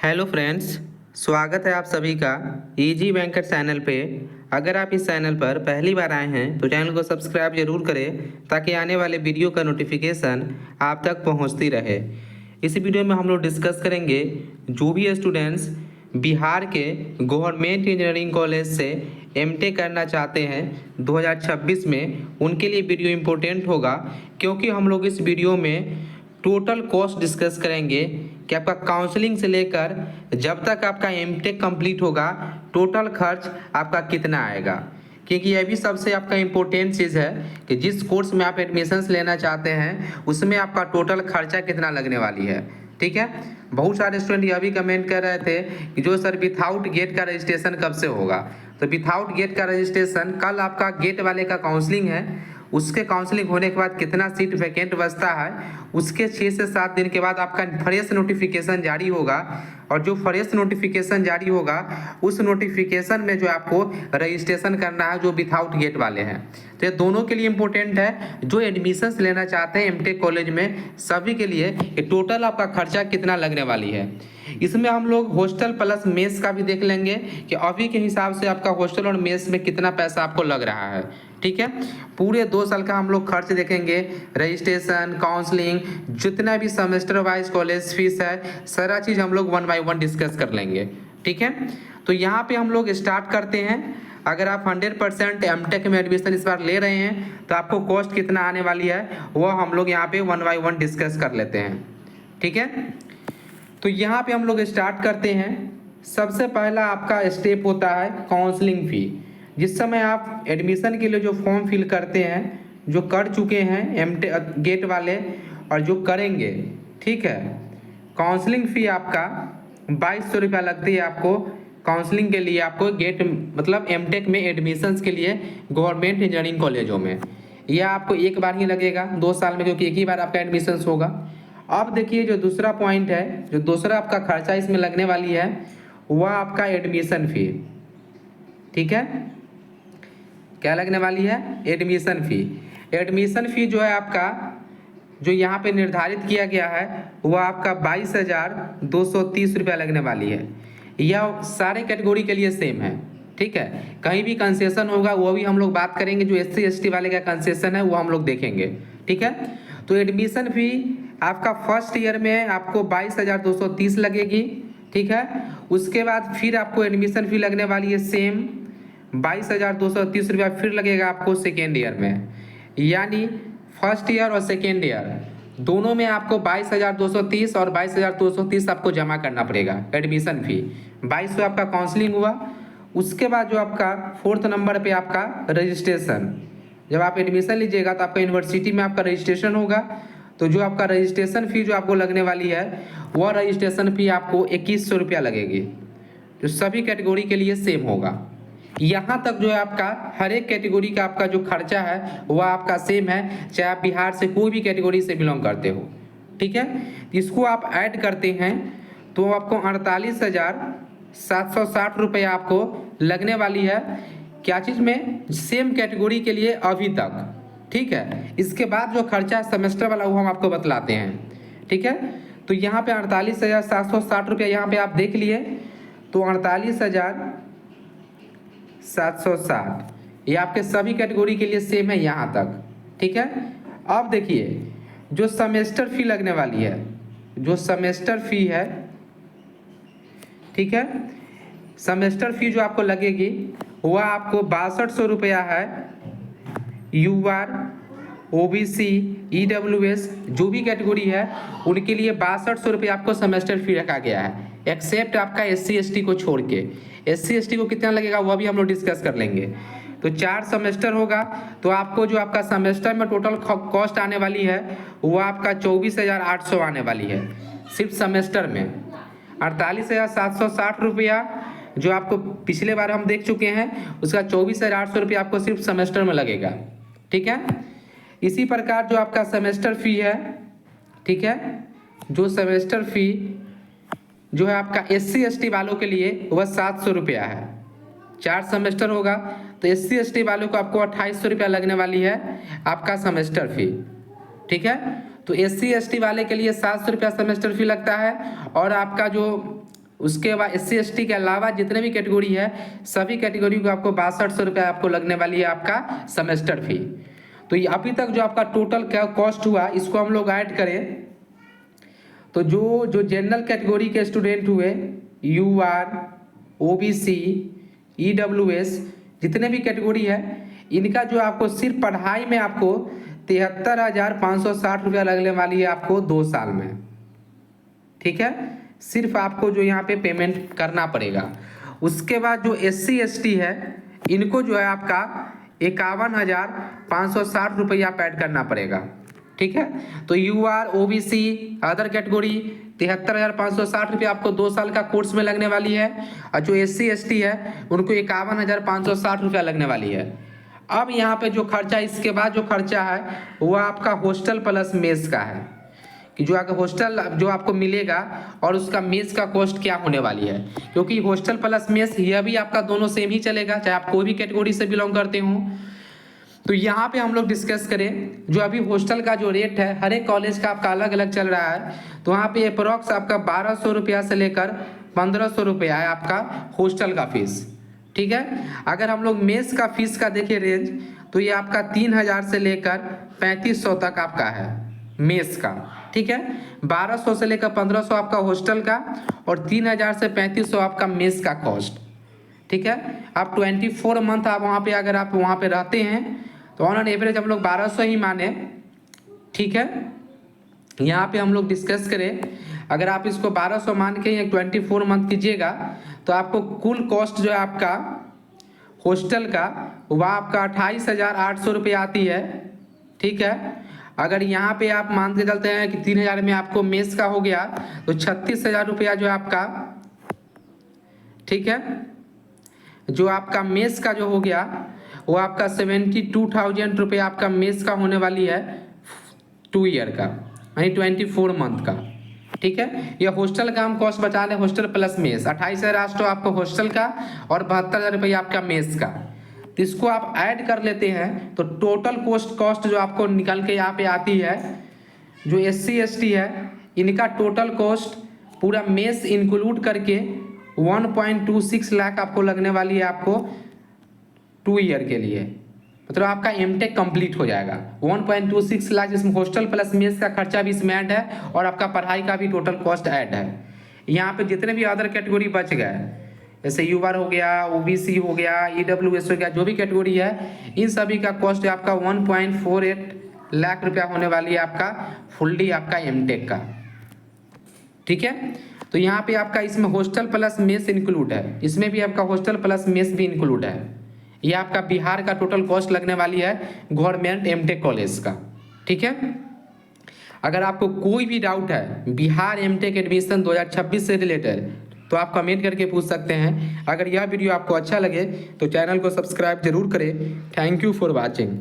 Hello friends, स्वागत है आप सभी का इजी बैंकर चैनल पे। अगर आप इस चैनल पर पहली बार आए हैं तो चैनल को सब्सक्राइब जरूर करें ताकि आने वाले वीडियो का नोटिफिकेशन आप तक पहुंचती रहे। इस वीडियो में हम लोग डिस्कस करेंगे जो भी स्टूडेंट्स बिहार के गवर्नमेंट इंजीनियरिंग कॉलेज से एमटेक करना चाहते हैं 2026 में, उनके लिए वीडियो इम्पोर्टेंट होगा क्योंकि हम लोग इस वीडियो में टोटल कॉस्ट डिस्कस करेंगे कि आपका काउंसलिंग से लेकर जब तक आपका एमटेक कंप्लीट होगा टोटल खर्च आपका कितना आएगा। क्योंकि यह भी सबसे आपका इम्पोर्टेंट चीज़ है कि जिस कोर्स में आप एडमिशन्स लेना चाहते हैं उसमें आपका टोटल खर्चा कितना लगने वाली है। ठीक है, बहुत सारे स्टूडेंट यह भी कमेंट कर रहे थे कि जो सर विथआउट गेट का रजिस्ट्रेशन कब से होगा। तो विथआउट गेट का रजिस्ट्रेशन कल आपका गेट वाले का काउंसलिंग है, उसके काउंसलिंग होने के बाद कितना सीट वैकेंट बचता है उसके 6 से 7 दिन के बाद आपका फ्रेश नोटिफिकेशन जारी होगा। और जो फ्रेश नोटिफिकेशन जारी होगा उस नोटिफिकेशन में जो आपको रजिस्ट्रेशन करना है जो विथआउट गेट वाले हैं। तो ये दोनों के लिए इम्पोर्टेंट है, जो एडमिशन्स लेना चाहते हैं एमटेक कॉलेज में सभी के लिए टोटल आपका खर्चा कितना लगने वाली है। इसमें हम लोग हॉस्टल प्लस मेस का भी देख लेंगे कि अभी के हिसाब से आपका हॉस्टल और मेस में कितना पैसा आपको लग रहा है। ठीक है, पूरे 2 साल का हम लोग खर्च देखेंगे, रजिस्ट्रेशन, काउंसलिंग, जितना भी सेमेस्टर वाइज कॉलेज फीस है, सारा चीज़ हम लोग 1 बाय 1 डिस्कस कर लेंगे। ठीक है, तो यहाँ पे हम लोग स्टार्ट करते हैं। अगर आप 100% एमटेक में एडमिशन इस बार ले रहे हैं तो आपको कॉस्ट कितना आने वाली है वो हम लोग यहाँ पे 1 बाय 1 डिस्कस कर लेते हैं। ठीक है, तो यहाँ पे हम लोग स्टार्ट करते हैं। सबसे पहला आपका स्टेप होता है काउंसलिंग फ़ी। जिस समय आप एडमिशन के लिए जो फॉर्म फिल करते हैं, जो कर चुके हैं एमटेक गेट वाले और जो करेंगे, ठीक है, काउंसलिंग फ़ी आपका 2200 रुपया लगती है आपको काउंसलिंग के लिए, आपको गेट मतलब एमटेक में एडमिशन्स के लिए गवर्नमेंट इंजीनियरिंग कॉलेजों में। यह आपको एक बार ही लगेगा 2 साल में, क्योंकि एक ही बार आपका एडमिशन्स होगा। अब देखिए जो दूसरा पॉइंट है, जो दूसरा आपका खर्चा इसमें लगने वाली है वह आपका एडमिशन फ़ी। ठीक है, क्या लगने वाली है? एडमिशन फ़ी। एडमिशन फ़ी जो है आपका, जो यहाँ पे निर्धारित किया गया है वह आपका 22,230 रुपया लगने वाली है। यह सारे कैटेगरी के लिए सेम है। ठीक है, कहीं भी कंसेशन होगा वो भी हम लोग बात करेंगे, जो SC ST वाले का कंसेशन है वो हम लोग देखेंगे। ठीक है, तो एडमिशन फ़ी आपका फर्स्ट ईयर में आपको 22,230 लगेगी। ठीक है, उसके बाद फिर आपको एडमिशन फ़ी लगने वाली है सेम 22,230 रुपया फिर लगेगा आपको सेकेंड ईयर में। यानी फर्स्ट ईयर और सेकेंड ईयर दोनों में आपको 22,230 और 22,230 आपको जमा करना पड़ेगा एडमिशन फ़ी। 2200 आपका काउंसलिंग हुआ। उसके बाद जो आपका 4th नंबर पे आपका रजिस्ट्रेशन, जब आप एडमिशन लीजिएगा तो आपका यूनिवर्सिटी में आपका रजिस्ट्रेशन होगा। तो जो आपका रजिस्ट्रेशन फ़ी जो आपको लगने वाली है वह रजिस्ट्रेशन फ़ी आपको 2100 रुपया लगेगी, जो सभी कैटेगरी के लिए सेम होगा। यहाँ तक जो है आपका हर एक कैटेगरी का आपका जो खर्चा है वह आपका सेम है, चाहे आप बिहार से कोई भी कैटेगरी से बिलोंग करते हो। ठीक है, इसको आप ऐड करते हैं तो आपको 48,760 रुपये आपको लगने वाली है। क्या चीज़ में? सेम कैटेगरी के लिए अभी तक। ठीक है, इसके बाद जो खर्चा सेमेस्टर वाला वो हम आपको बतलाते हैं। ठीक है, तो यहाँ पे 48,760 रुपया यहाँ पे आप देख लिए, तो 48,760 ये आपके सभी कैटेगरी के लिए सेम है यहाँ तक। ठीक है, अब देखिए जो सेमेस्टर फ़ी लगने वाली है, जो सेमेस्टर फ़ी है, ठीक है, सेमेस्टर फ़ी जो आपको लगेगी वह आपको 6200 रुपया है। UR, OBC, EWS जो भी कैटेगरी है उनके लिए 6200 रुपये आपको सेमेस्टर फ़ी रखा गया है, एक्सेप्ट आपका SC ST को छोड़ के। SC ST को कितना लगेगा वह भी हम लोग डिस्कस कर लेंगे। तो 4 सेमेस्टर होगा तो आपको जो आपका सेमेस्टर में टोटल कॉस्ट आने वाली है वह आपका 24,800 आने वाली है सिर्फ सेमेस्टर में। 48,760 रुपया जो आपको पिछले बार हम देख चुके हैं उसका 24,800 रुपया आपको सिर्फ सेमेस्टर में लगेगा। ठीक है, इसी प्रकार जो आपका सेमेस्टर फ़ी है, ठीक है, जो सेमेस्टर फ़ी जो है आपका SC ST वालों के लिए वह 700 रुपया है। 4 सेमेस्टर होगा तो SC ST वालों को आपको 2800 रुपया लगने वाली है आपका सेमेस्टर फ़ी। ठीक है, तो SC ST वाले के लिए 700 रुपया सेमेस्टर फ़ी लगता है। और आपका जो उसके बाद SC/ST के अलावा जितने भी कैटेगरी है सभी कैटेगरी को आपको 6200 रुपये आपको लगने वाली है आपका सेमेस्टर फी। तो ये अभी तक जो आपका टोटल क्या कॉस्ट हुआ इसको हम लोग ऐड करें तो जो जनरल कैटेगरी के स्टूडेंट हुए UR, OBC, EWS जितने भी कैटेगरी है इनका जो आपको सिर्फ पढ़ाई में आपको 73,560 रुपया लगने वाली है आपको 2 साल में। ठीक है, सिर्फ आपको जो यहाँ पे पेमेंट करना पड़ेगा। उसके बाद जो SC/ST है इनको जो है आपका 51,560 रुपया आप ऐड करना पड़ेगा। ठीक है, तो UR, OBC अदर कैटेगरी 73,560 रुपये आपको 2 साल का कोर्स में लगने वाली है और जो SC/ST है उनको 51,560 रुपया लगने वाली है। अब यहाँ पे जो खर्चा इसके बाद जो खर्चा है वो आपका हॉस्टल प्लस मेस का है कि जो आपका हॉस्टल जो आपको मिलेगा और उसका मेस का कॉस्ट क्या होने वाली है, क्योंकि हॉस्टल प्लस मेस यह भी आपका दोनों सेम ही चलेगा चाहे आप कोई भी कैटेगरी से बिलोंग करते हो। तो यहाँ पे हम लोग डिस्कस करें जो अभी हॉस्टल का जो रेट है हर एक कॉलेज का आपका अलग अलग चल रहा है। तो वहाँ पे अप्रोक्स आपका 1200 रुपया से लेकर 1500 रुपया है आपका हॉस्टल का फीस। ठीक है, अगर हम लोग मेस का फीस का देखें रेंज तो ये आपका 3000 से लेकर 3500 तक आपका है मेस का। ठीक है, 1200 से लेकर 1500 आपका हॉस्टल का और 3000 से 3500 आपका मेस का कॉस्ट। ठीक है, आप 24 मंथ आप वहाँ पे अगर आप वहाँ पे रहते हैं तो ऑन एवरेज हम लोग 1200 ही माने। ठीक है, यहाँ पे हम लोग डिस्कस करें अगर आप इसको 1200 मान के 24 मंथ कीजिएगा तो आपको कुल कॉस्ट जो है आपका हॉस्टल का वह आपका 28,800 रुपये आती है। ठीक है, अगर यहाँ पे आप मान के चलते हैं कि 3000 में आपको मेस का हो गया तो 36,000 रुपया जो है आपका। ठीक है, जो आपका मेस का जो हो गया वो आपका 72,000 रुपये आपका मेस का होने वाली है 2 ईयर का यानी 24 मंथ का। ठीक है, ये हॉस्टल का हम कॉस्ट बचा लें हॉस्टल प्लस मेस 28,800 आपको हॉस्टल का और 72,000 रुपया आपका मेस का। तो इसको आप ऐड कर लेते हैं तो टोटल कॉस्ट जो आपको निकल के यहाँ पे आती है जो SC/ST है इनका टोटल कॉस्ट पूरा मेस इंक्लूड करके 1.26 लाख आपको लगने वाली है आपको 2 ईयर के लिए। मतलब आपका MTech कंप्लीट हो जाएगा 1.26 लाख, जिसमें हॉस्टल प्लस मेस का खर्चा भी इसमें ऐड है और आपका पढ़ाई का भी टोटल कॉस्ट ऐड है। यहाँ पे जितने भी अदर कैटेगरी बच गए जैसे UR हो गया, OBC हो गया, EWS हो गया, जो भी कैटेगरी है इन सभी का कॉस्ट आपका 1.48 लाख रुपया होने वाली है आपका फुल्ली आपका MTech का। ठीक है, तो यहाँ पे आपका इसमें हॉस्टल प्लस मेस इंक्लूड है, इसमें भी आपका हॉस्टल प्लस मेस भी इंक्लूड है। ये आपका बिहार का टोटल कॉस्ट लगने वाली है गवर्नमेंट MTech कॉलेज का। ठीक है, अगर आपको कोई भी डाउट है बिहार MTech एडमिशन 2026 से रिलेटेड तो आप कमेंट करके पूछ सकते हैं। अगर यह वीडियो आपको अच्छा लगे तो चैनल को सब्सक्राइब जरूर करें। Thank you for watching.